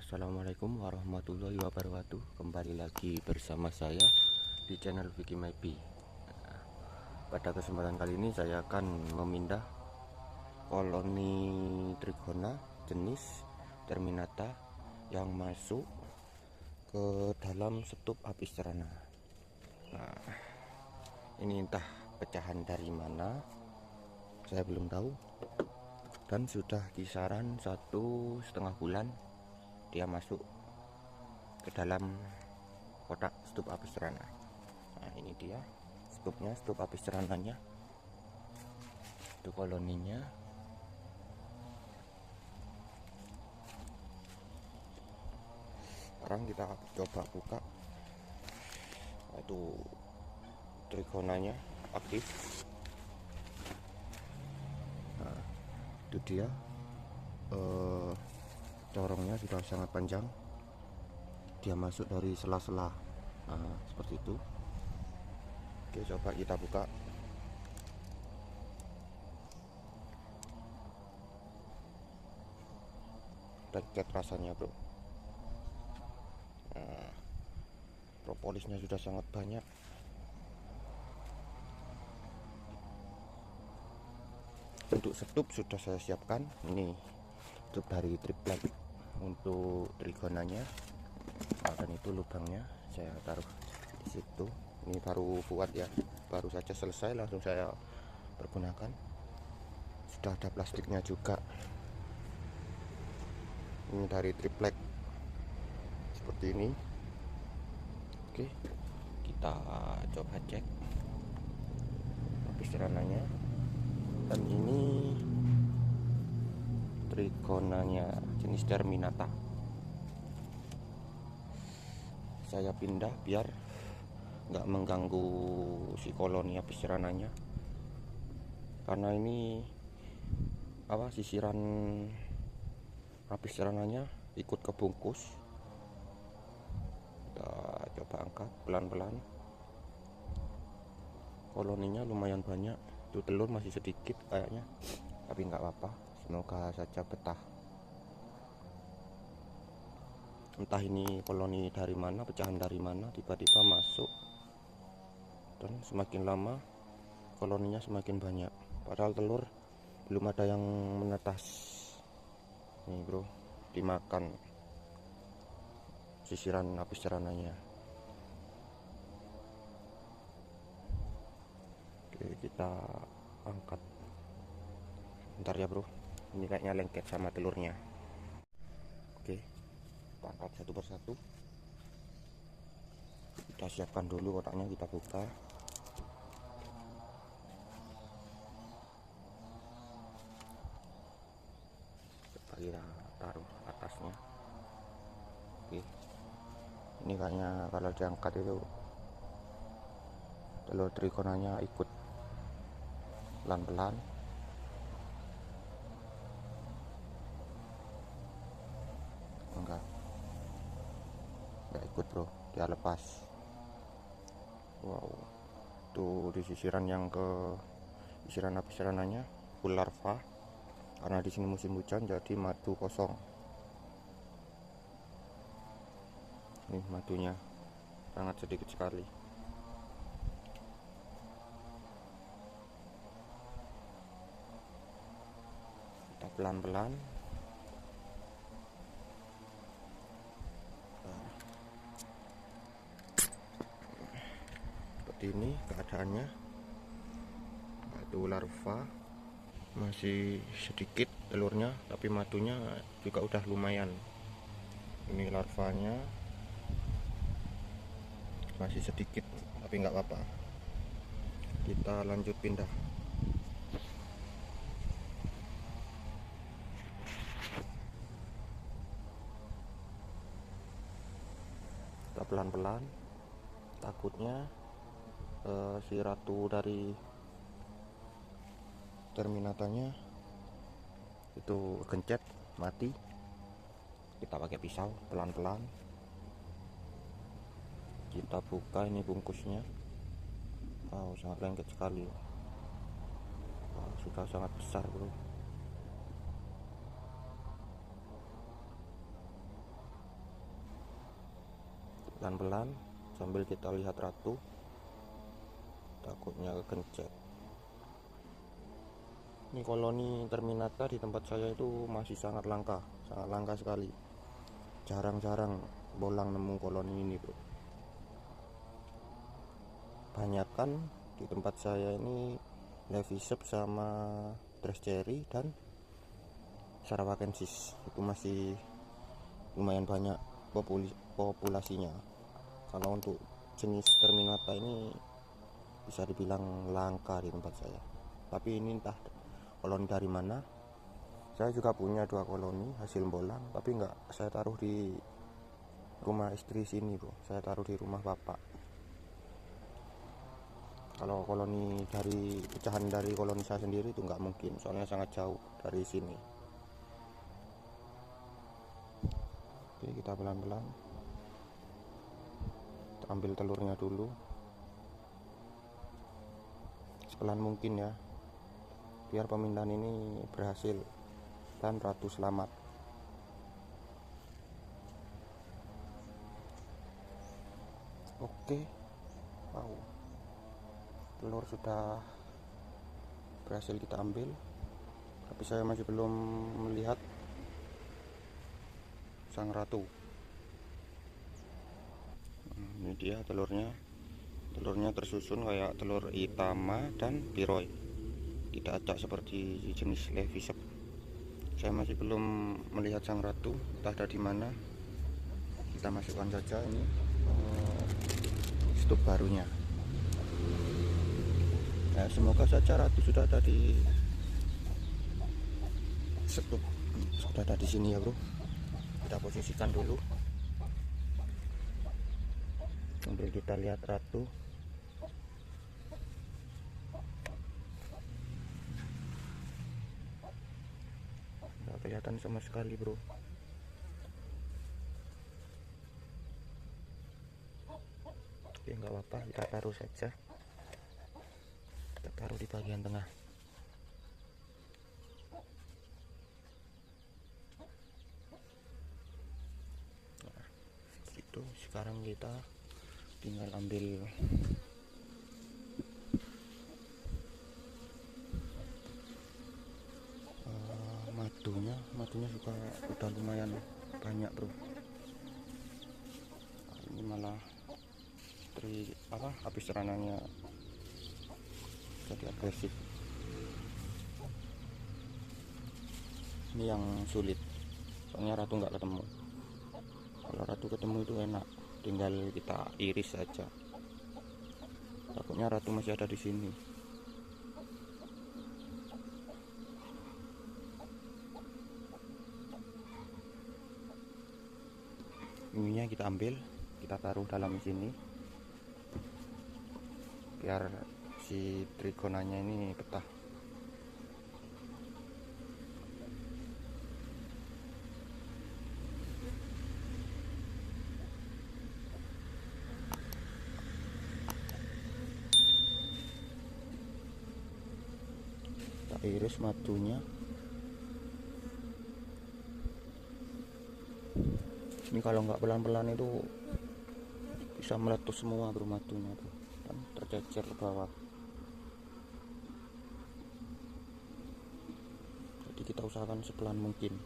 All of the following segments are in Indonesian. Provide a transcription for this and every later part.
Assalamualaikum warahmatullahi wabarakatuh. Kembali lagi bersama saya di channel Vicky Maybe. Pada kesempatan kali ini saya akan memindah koloni Trigona jenis Terminata yang masuk ke dalam stup habis cerana. Nah, ini entah pecahan dari mana, saya belum tahu. Dan sudah kisaran 1,5 bulan dia masuk ke dalam kotak stup habis cerana. Nah, ini dia stupnya, stup habis cerananya. Itu koloninya. Sekarang kita coba buka. Itu trigonanya aktif. Nah, itu dia. Corongnya sudah sangat panjang, dia masuk dari sela-sela. Nah, seperti itu. Oke, coba kita buka. Lengket rasanya, bro. Nah, propolisnya sudah sangat banyak. Untuk stup sudah saya siapkan. Ini stup dari triplek untuk trigonanya. Nah, dan itu lubangnya saya taruh di situ. Ini baru buat ya, baru saja selesai langsung saya pergunakan. Sudah ada plastiknya juga. Ini dari triplek seperti ini. Oke, kita coba cek habis cerananya. Dan ini trigonanya jenis Terminata. Saya pindah biar nggak mengganggu si koloni habis cerananya, karena ini sisiran habis cerananya ikut kebungkus. Kita coba angkat pelan-pelan. Koloninya lumayan banyak. Itu telur masih sedikit kayaknya, tapi nggak apa-apa, semoga saja betah. Entah ini koloni dari mana, pecahan dari mana, tiba-tiba masuk. Dan semakin lama koloninya semakin banyak, padahal telur belum ada yang menetas. Nih bro, dimakan sisiran habis cerananya. Oke, kita angkat. Bentar ya bro, ini kayaknya lengket sama telurnya. Oke, kita angkat satu persatu. Kita siapkan dulu kotaknya, kita buka. Coba kita taruh atasnya. Oke, ini kayaknya kalau diangkat itu telur trigonanya ikut pelan-pelan. Enggak ikut bro, dia lepas. Wow, tuh di sisiran yang ke sisiran habis cerananya full larva, karena di sini musim hujan jadi madu kosong. Nih madunya sangat sedikit sekali. Kita pelan-pelan. Seperti ini keadaannya. Itu larva masih sedikit telurnya, tapi madunya juga udah lumayan. Ini larvanya masih sedikit, tapi nggak apa-apa. Kita lanjut pindah. Kita pelan-pelan, takutnya si ratu dari Terminatanya itu gencet mati. Kita pakai pisau pelan-pelan. Kita buka ini bungkusnya. Wow, sangat lengket sekali. Wow, sudah sangat besar bro. pelan-pelan sambil kita lihat ratu, takutnya kekencet. Ini koloni terminata di tempat saya itu masih sangat langka sekali. Jarang-jarang bolang nemu koloni ini, bro. Banyakan di tempat saya ini Levisep sama Dress Cherry dan Sarawakensis itu masih lumayan banyak populasinya. Kalau untuk jenis terminata ini bisa dibilang langka di tempat saya. Tapi ini entah koloni dari mana. Saya juga punya 2 koloni hasil bolang, tapi enggak saya taruh di rumah istri sini, bro. Saya taruh di rumah bapak. Kalau koloni dari pecahan dari koloni saya sendiri itu enggak mungkin, soalnya sangat jauh dari sini. Oke, kita pelan-pelan ambil telurnya dulu sepelan mungkin ya, biar pemindahan ini berhasil dan ratu selamat. Oke, wow, telur sudah berhasil kita ambil, tapi saya masih belum melihat sang ratu. Ini dia telurnya tersusun kayak telur Itama dan Biroy, tidak acak seperti jenis Levisep. Saya masih belum melihat sang ratu, entah ada di mana. Kita masukkan saja ini stup barunya. Nah, semoga saja ratu sudah ada di stup, sudah ada di sini ya, bro. Kita posisikan dulu sambil kita lihat ratu. Nggak kelihatan sama sekali, bro. Oke, nggak apa-apa, kita taruh saja. Kita taruh di bagian tengah. Nah, gitu. Sekarang kita tinggal ambil madunya juga udah lumayan banyak, bro. Ini malah habis rananya jadi agresif. Ini yang sulit, soalnya ratu nggak ketemu. Kalau ratu ketemu itu enak, tinggal kita iris saja. Takutnya ratu masih ada di sini. Ininya kita ambil, kita taruh dalam sini biar si trigonanya ini betah. Kita iris madunya. Ini kalau nggak pelan-pelan itu bisa meletus semua, bro, madunya tuh kan tercecer ke bawah. Jadi kita usahakan sepelan mungkin,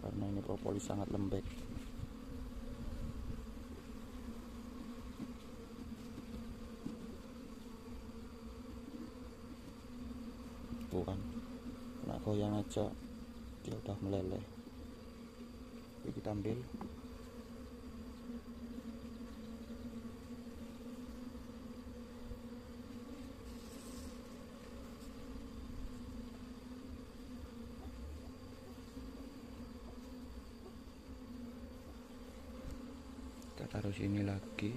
karena ini propolis sangat lembek. Tuh kan, kena goyang aja dia udah meleleh. Oke, kita ambil. Kita taruh sini lagi.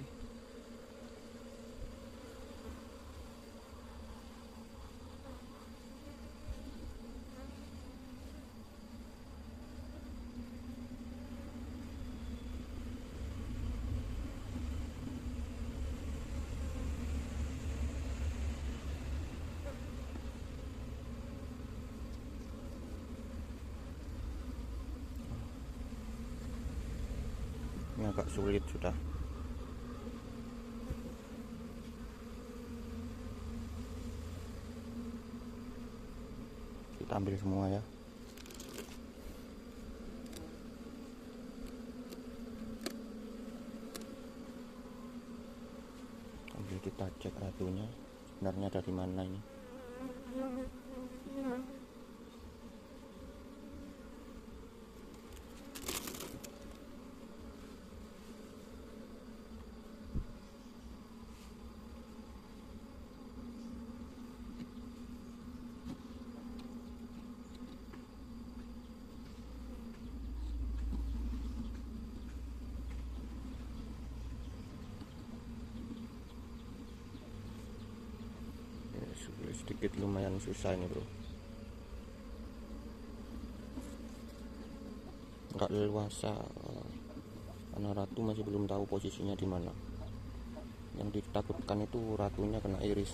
Ini agak sulit sudah. Kita ambil semua ya. Sambil kita cek ratunya sebenarnya dari mana ini. Sedikit lumayan susah ini bro, nggak leluasa karena ratu masih belum tahu posisinya di mana. Yang ditakutkan itu ratunya kena iris,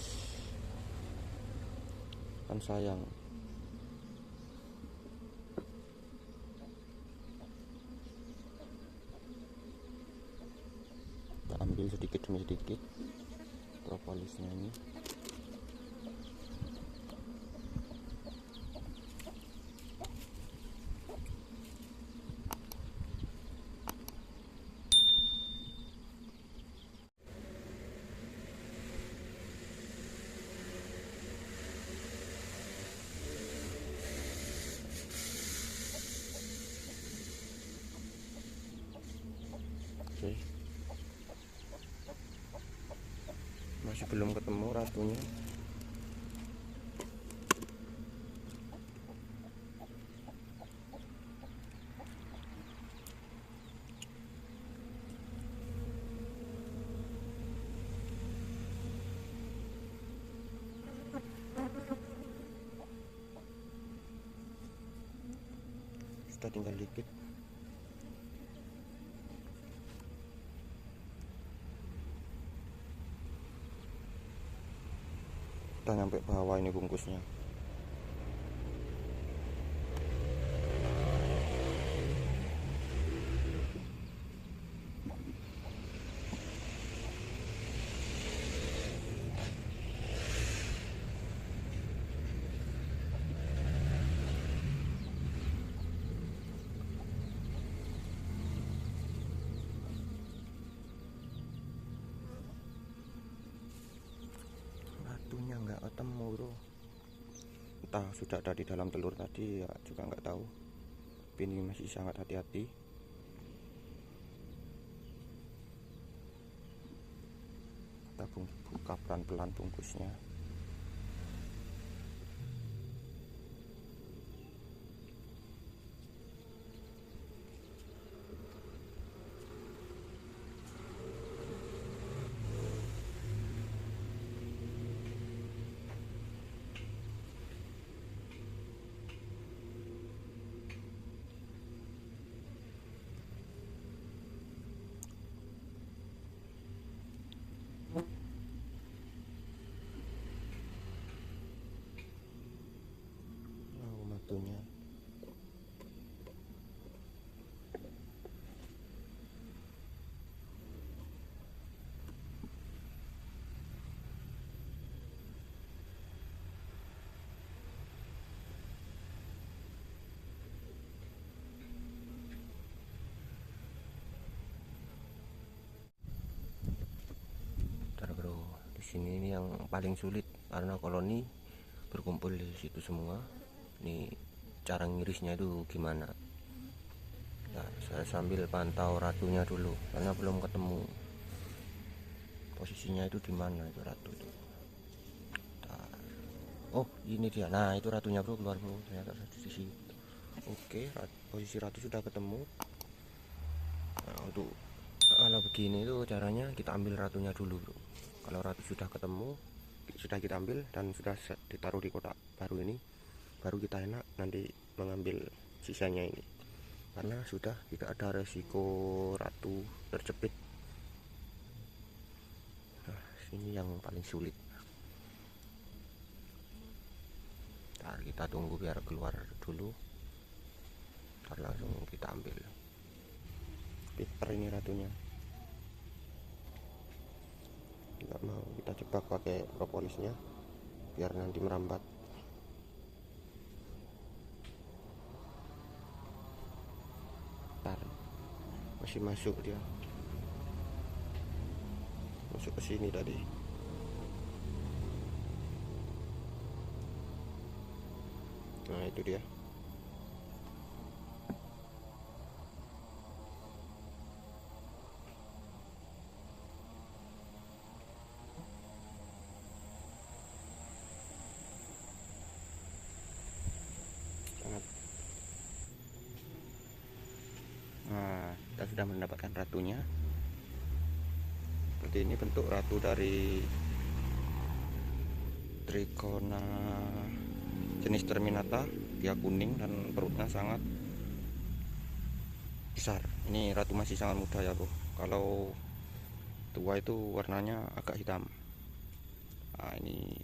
kan sayang. Kita ambil sedikit demi sedikit propolisnya ini. Oke. Masih belum ketemu ratunya. Sudah tinggal dikit. Kita nyampe bawah ini bungkusnya. Ratunya nggak ketemu bro, entah sudah ada di dalam telur tadi ya juga nggak tahu. Tapi ini masih sangat hati-hati. Kita buka pelan-pelan bungkusnya. Matunya bro, di sini ini yang paling sulit karena koloni berkumpul di situ semua. Ini cara ngirisnya itu gimana? Nah, saya sambil pantau ratunya dulu karena belum ketemu posisinya itu di mana itu ratu itu. Oh ini dia, nah itu ratunya bro, keluar bro, ternyata di situ. Oke, posisi ratu sudah ketemu. Nah, untuk kalau begini itu caranya kita ambil ratunya dulu bro. Kalau ratu sudah ketemu, sudah kita ambil dan sudah ditaruh di kotak baru ini, baru kita enak nanti mengambil sisanya ini, karena sudah tidak ada resiko ratu terjepit. Nah ini yang paling sulit. Ntar kita tunggu biar keluar dulu, ntar langsung kita ambil. Tapi pinter ini ratunya, nggak mau kita jebak pakai propolisnya biar nanti merambat. Ntar masih masuk dia, masuk ke sini tadi. Nah itu dia. Nah, kita sudah mendapatkan ratunya. Seperti ini bentuk ratu dari Trigona jenis Terminata. Dia kuning dan perutnya sangat besar. Ini ratu masih sangat muda ya bro. Kalau tua itu warnanya agak hitam. Nah ini,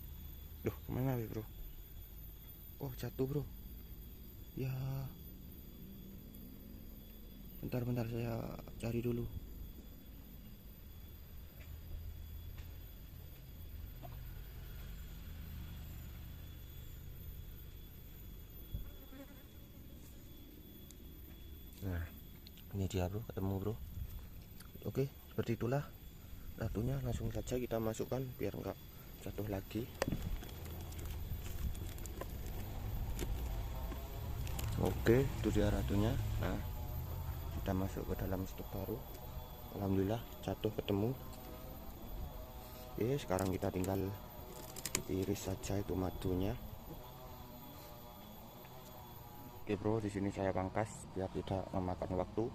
duh kemana bro? Oh jatuh bro. Ya, bentar saya cari dulu. Nah ini dia bro, ketemu bro. Oke, seperti itulah ratunya. Langsung saja kita masukkan biar enggak jatuh lagi. Oke, itu dia ratunya. Nah, kita masuk ke dalam stok baru. Alhamdulillah jatuh ketemu. Oke, sekarang kita tinggal iris saja itu madunya. Oke bro, di sini saya pangkas biar tidak memakan waktu,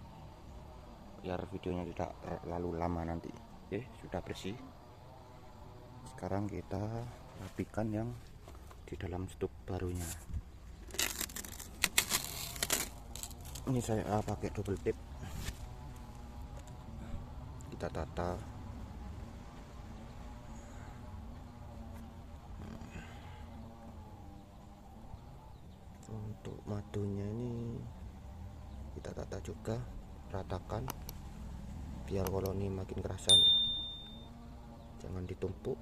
biar videonya tidak terlalu lama nanti. Oke, sudah bersih. Sekarang kita rapikan yang di dalam stok barunya. Ini saya pakai double tip. Kita tata. Untuk madunya ini kita tata juga, ratakan biar koloni makin kerasan, jangan ditumpuk.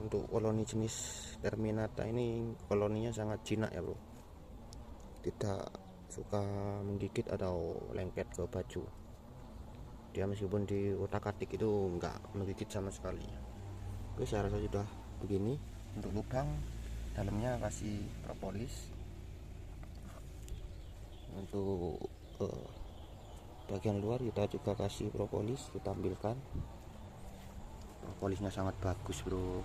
Untuk koloni jenis Terminata ini koloninya sangat jinak ya bro, tidak suka menggigit atau lengket ke baju. Dia meskipun di otak-atik itu enggak menggigit sama sekali. Oke, saya rasa sudah begini. Untuk lubang dalamnya kasih propolis. Untuk bagian luar kita juga kasih propolis, kita ambilkan. Propolisnya sangat bagus bro,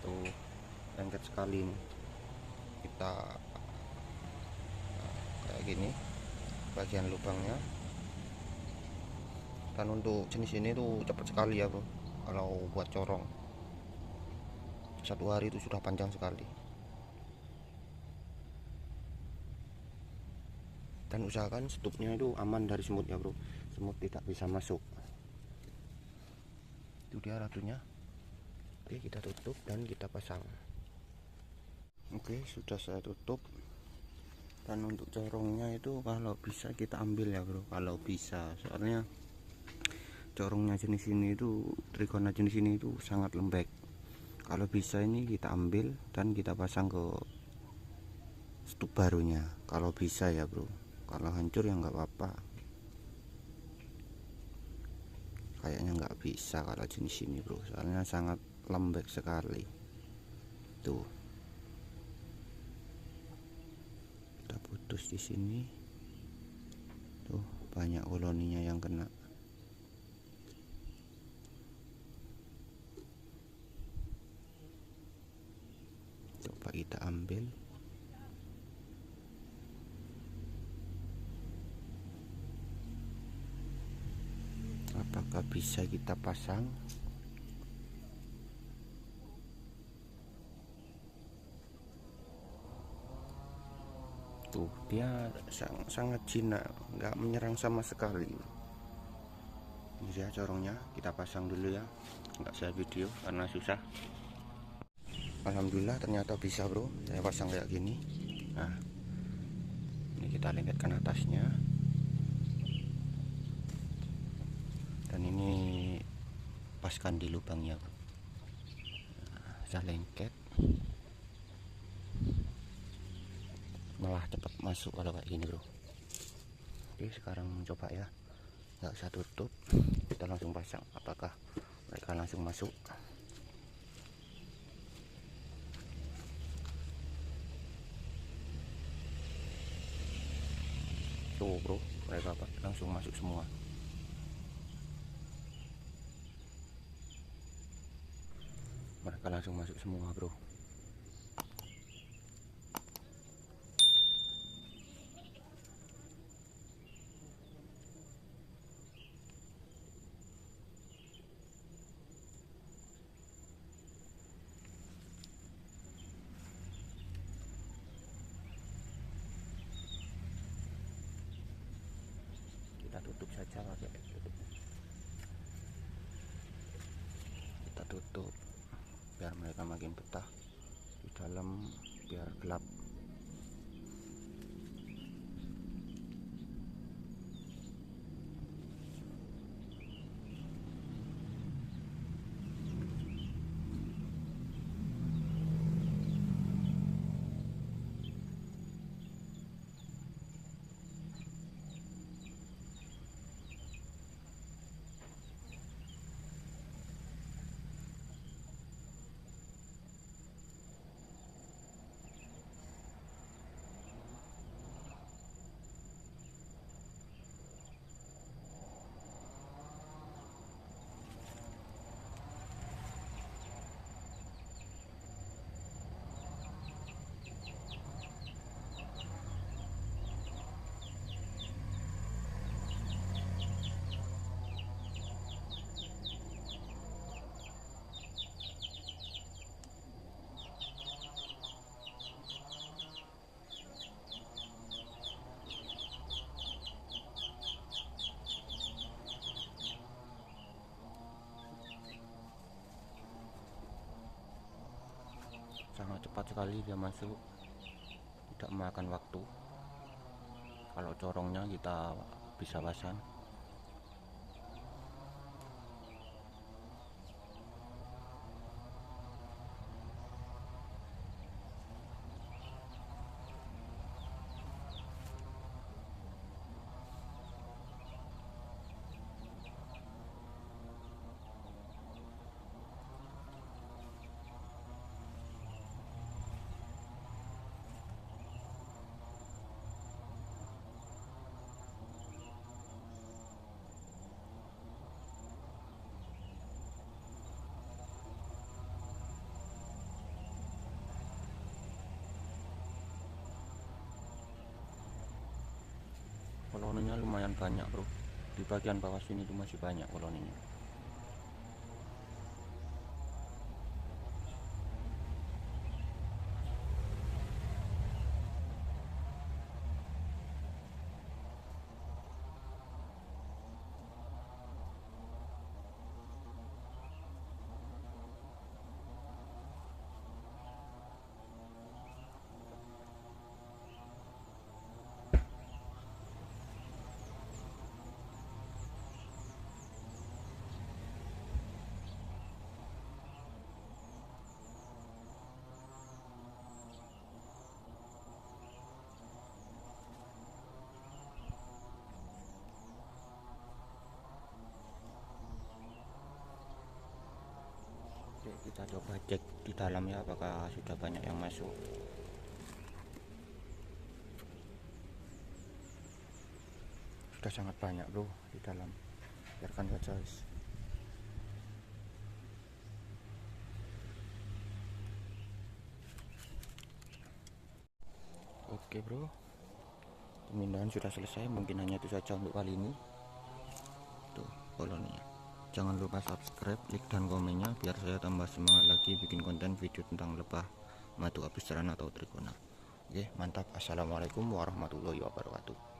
tuh lengket sekali nih. Kita kayak gini bagian lubangnya. Dan untuk jenis ini tuh cepat sekali ya bro, kalau buat corong 1 hari itu sudah panjang sekali. Dan usahakan stupnya itu aman dari semut ya bro, semut tidak bisa masuk. Itu dia ratunya. Oke, kita tutup dan kita pasang. Oke, sudah saya tutup. Dan untuk corongnya itu kalau bisa kita ambil ya bro, kalau bisa, soalnya corongnya jenis ini itu, Trigona jenis ini itu sangat lembek. Kalau bisa ini kita ambil dan kita pasang ke stup barunya kalau bisa ya bro. Kalau hancur ya nggak apa-apa, kayaknya nggak bisa kalau jenis ini bro, soalnya sangat lembek sekali. Tuh kita putus di sini, tuh banyak koloninya yang kena. Coba kita ambil. Apakah bisa kita pasang? Tuh dia sangat jinak, nggak menyerang sama sekali. Ini ya corongnya, kita pasang dulu ya, nggak saya video karena susah. Alhamdulillah ternyata bisa bro, saya pasang kayak gini. Nah ini kita lengketkan atasnya, dan ini paskan di lubangnya bro. Nah, saya lengket, malah cepat masuk kalau kayak gini bro. Oke, sekarang coba ya, nggak usah tutup, kita langsung pasang. Apakah mereka langsung masuk? Tuh bro, mereka langsung masuk semua. Mereka langsung masuk semua bro. Kita tutup saja pakai tutup. Kita tutup biar mereka makin betah di dalam, biar gelap. Sangat cepat sekali dia masuk, tidak memakan waktu. Kalau corongnya kita bisa pasang. Koloninya lumayan banyak bro, di bagian bawah sini itu masih banyak koloninya. Oke, kita coba cek di dalam ya, apakah sudah banyak yang masuk. Sudah sangat banyak bro di dalam, biarkan saja. Oke bro, pemindahan sudah selesai, mungkin hanya itu saja untuk kali ini. Tuh koloninya. Jangan lupa subscribe, like dan komennya biar saya tambah semangat lagi bikin konten video tentang lebah madu abis atau trigona. Oke, mantap. Assalamualaikum warahmatullahi wabarakatuh.